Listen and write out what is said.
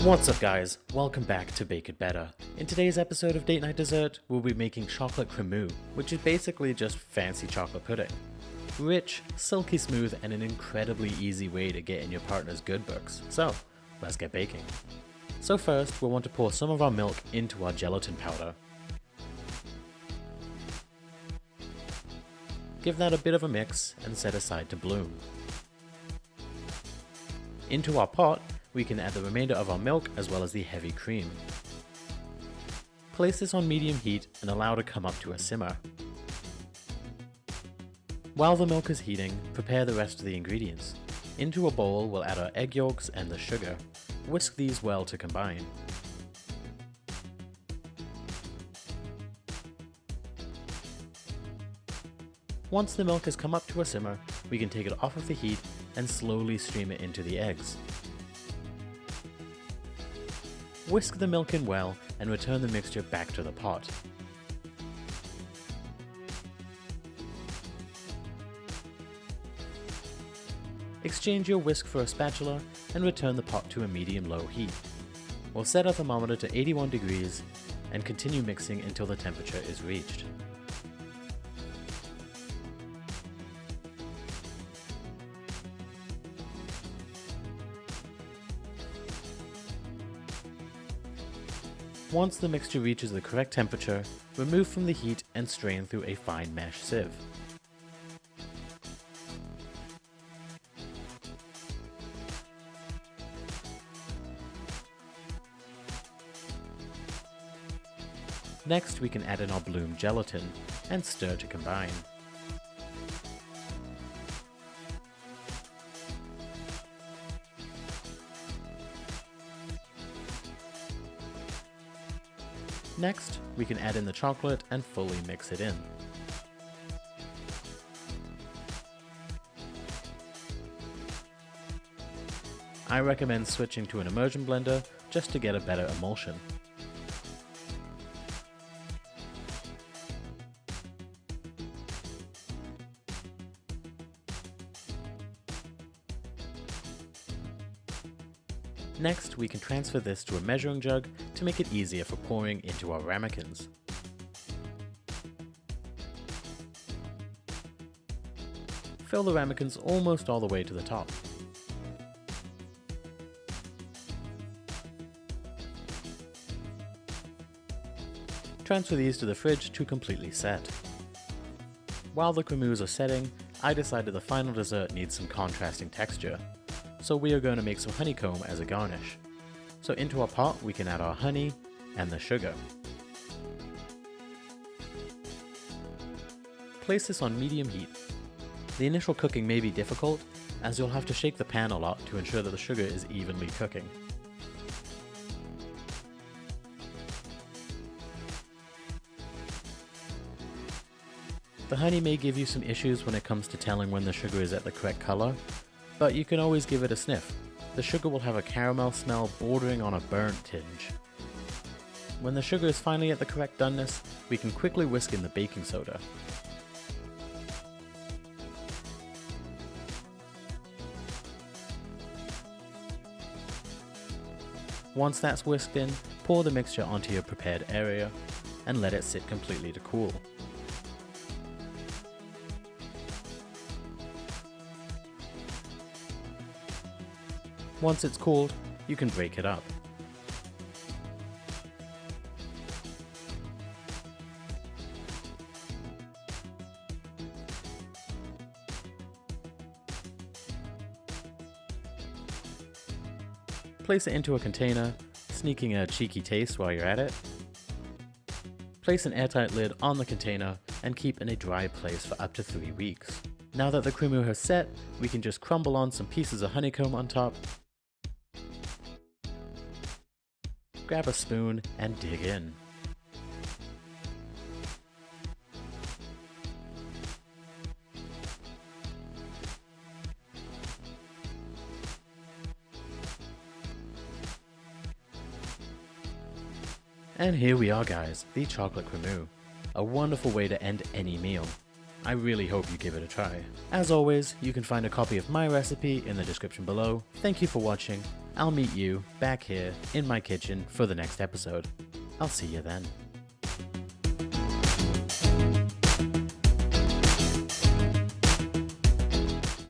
What's up guys, welcome back to Bake It Better. In today's episode of Date Night Dessert, we'll be making chocolate Cremeux, which is basically just fancy chocolate pudding. Rich, silky smooth, and an incredibly easy way to get in your partner's good books. So, let's get baking. So first, we'll want to pour some of our milk into our gelatin powder. Give that a bit of a mix and set aside to bloom. Into our pot, we can add the remainder of our milk as well as the heavy cream. Place this on medium heat and allow it to come up to a simmer. While the milk is heating, prepare the rest of the ingredients. Into a bowl, we'll add our egg yolks and the sugar. Whisk these well to combine. Once the milk has come up to a simmer, we can take it off of the heat and slowly stream it into the eggs. Whisk the milk in well and return the mixture back to the pot. Exchange your whisk for a spatula and return the pot to a medium-low heat. We'll set our thermometer to 81 degrees and continue mixing until the temperature is reached. Once the mixture reaches the correct temperature, remove from the heat and strain through a fine mesh sieve. Next, we can add in our bloom gelatin and stir to combine. Next, we can add in the chocolate and fully mix it in. I recommend switching to an immersion blender just to get a better emulsion. Next, we can transfer this to a measuring jug to make it easier for pouring into our ramekins. Fill the ramekins almost all the way to the top. Transfer these to the fridge to completely set. While the Cremeux are setting, I decided the final dessert needs some contrasting texture. So we are going to make some honeycomb as a garnish. So into our pot we can add our honey and the sugar. Place this on medium heat. The initial cooking may be difficult, as you'll have to shake the pan a lot to ensure that the sugar is evenly cooking. The honey may give you some issues when it comes to telling when the sugar is at the correct color, but you can always give it a sniff. The sugar will have a caramel smell bordering on a burnt tinge. When the sugar is finally at the correct doneness, we can quickly whisk in the baking soda. Once that's whisked in, pour the mixture onto your prepared area and let it sit completely to cool. Once it's cooled, you can break it up. Place it into a container, sneaking a cheeky taste while you're at it. Place an airtight lid on the container and keep in a dry place for up to 3 weeks. Now that the Cremeux has set, we can just crumble on some pieces of honeycomb on top. Grab a spoon and dig in. And here we are guys, the chocolate Cremeux. A wonderful way to end any meal. I really hope you give it a try. As always, you can find a copy of my recipe in the description below. Thank you for watching. I'll meet you back here in my kitchen for the next episode. I'll see you then.